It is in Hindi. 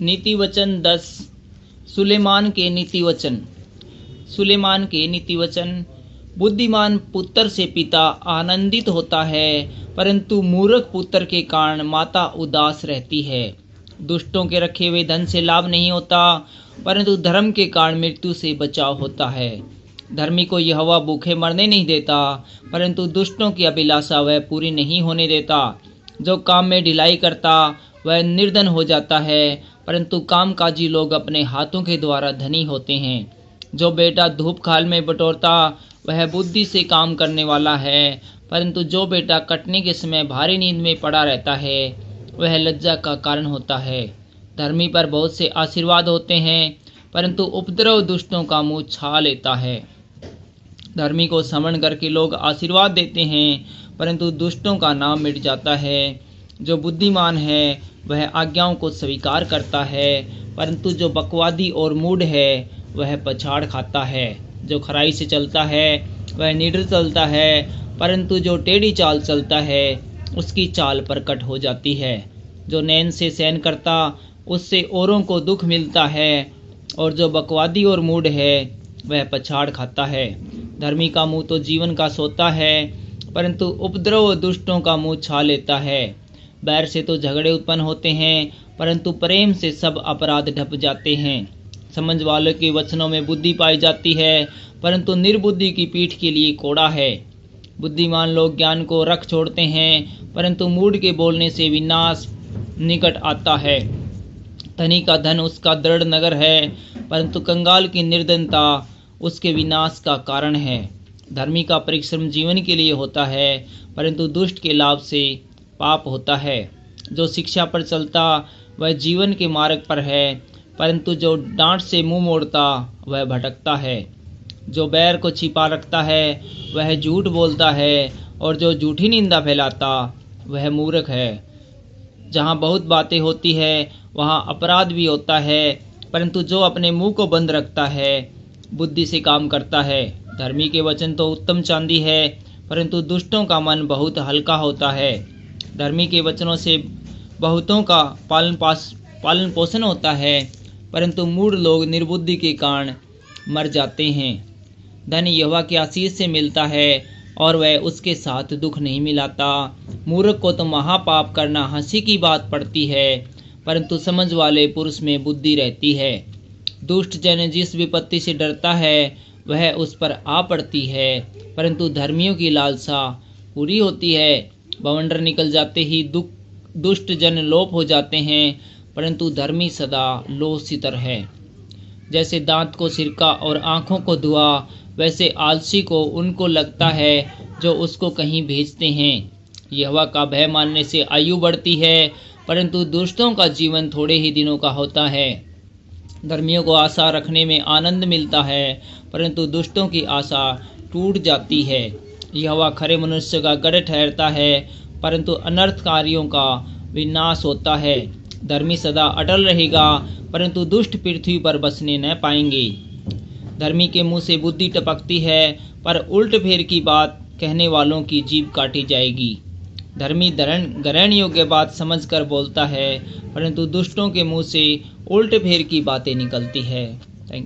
नीति वचन 10। सुलेमान के नीति वचन। सुलेमान के नीति वचन। बुद्धिमान पुत्र से पिता आनंदित होता है, परंतु मूर्ख पुत्र के कारण माता उदास रहती है। दुष्टों के रखे हुए धन से लाभ नहीं होता, परंतु धर्म के कारण मृत्यु से बचाव होता है। धर्मी को यहोवा भूखे मरने नहीं देता, परंतु दुष्टों की अभिलाषा वह पूरी नहीं होने देता। जो काम में ढिलाई करता वह निर्धन हो जाता है, परंतु कामकाजी लोग अपने हाथों के द्वारा धनी होते हैं। जो बेटा धूप खाल में बटोरता वह बुद्धि से काम करने वाला है, परंतु जो बेटा कटने के समय भारी नींद में पड़ा रहता है वह लज्जा का कारण होता है। धर्मी पर बहुत से आशीर्वाद होते हैं, परंतु उपद्रव दुष्टों का मुंह छा लेता है। धर्मी को स्मरण करके लोग आशीर्वाद देते हैं, परंतु दुष्टों का नाम मिट जाता है। जो बुद्धिमान है वह आज्ञाओं को स्वीकार करता है, परंतु जो बकवादी और मूढ़ है वह पछाड़ खाता है। जो खराई से चलता है वह निडर चलता है, परंतु जो टेढ़ी चाल चलता है उसकी चाल प्रकट हो जाती है। जो नैन से सहन करता उससे औरों को दुख मिलता है, और जो बकवादी और मूढ़ है वह पछाड़ खाता है। धर्मी का मुंह तो जीवन का सोता है, परंतु उपद्रव दुष्टों का मुंह छा लेता है। बैर से तो झगड़े उत्पन्न होते हैं, परंतु प्रेम से सब अपराध ढप जाते हैं। समझ वालों के वचनों में बुद्धि पाई जाती है, परंतु निर्बुद्धि की पीठ के लिए कोड़ा है। बुद्धिमान लोग ज्ञान को रख छोड़ते हैं, परंतु मूढ़ के बोलने से विनाश निकट आता है। धनी का धन उसका दृढ़ नगर है, परंतु कंगाल की निर्धनता उसके विनाश का कारण है। धर्मी का परिश्रम जीवन के लिए होता है, परंतु दुष्ट के लाभ से पाप होता है। जो शिक्षा पर चलता वह जीवन के मार्ग पर है, परंतु जो डांट से मुंह मोड़ता वह भटकता है। जो बैर को छिपा रखता है वह झूठ बोलता है, और जो झूठी निंदा फैलाता वह मूर्ख है। जहाँ बहुत बातें होती है वहाँ अपराध भी होता है, परंतु जो अपने मुंह को बंद रखता है बुद्धि से काम करता है। धर्मी के वचन तो उत्तम चांदी है, परंतु दुष्टों का मन बहुत हल्का होता है। धर्मी के वचनों से बहुतों का पालन पोषण होता है, परंतु मूढ़ लोग निर्बुद्धि के कारण मर जाते हैं। धन यहोवा की आशीष से मिलता है, और वह उसके साथ दुख नहीं मिलाता। मूर्ख को तो महापाप करना हंसी की बात पड़ती है, परंतु समझ वाले पुरुष में बुद्धि रहती है। दुष्ट जन जिस विपत्ति से डरता है वह उस पर आ पड़ती है, परंतु धर्मियों की लालसा पूरी होती है। बवंडर निकल जाते ही दुष्ट जन लोप हो जाते हैं, परंतु धर्मी सदा लोसितर है। जैसे दांत को सिरका और आँखों को धुआ, वैसे आलसी को उनको लगता है जो उसको कहीं भेजते हैं। यहोवा का भय मानने से आयु बढ़ती है, परंतु दुष्टों का जीवन थोड़े ही दिनों का होता है। धर्मियों को आशा रखने में आनंद मिलता है, परंतु दुष्टों की आशा टूट जाती है। यहोवा खरे मनुष्य का गढ़ ठहरता है, परंतु अनर्थकारियों का विनाश होता है। धर्मी सदा अटल रहेगा, परंतु दुष्ट पृथ्वी पर बसने न पाएंगे। धर्मी के मुंह से बुद्धि टपकती है, पर उल्ट फेर की बात कहने वालों की जीभ काटी जाएगी। धर्मी ग्रहण योग्य बात समझकर बोलता है, परंतु दुष्टों के मुंह से उल्ट फेर की बातें निकलती है।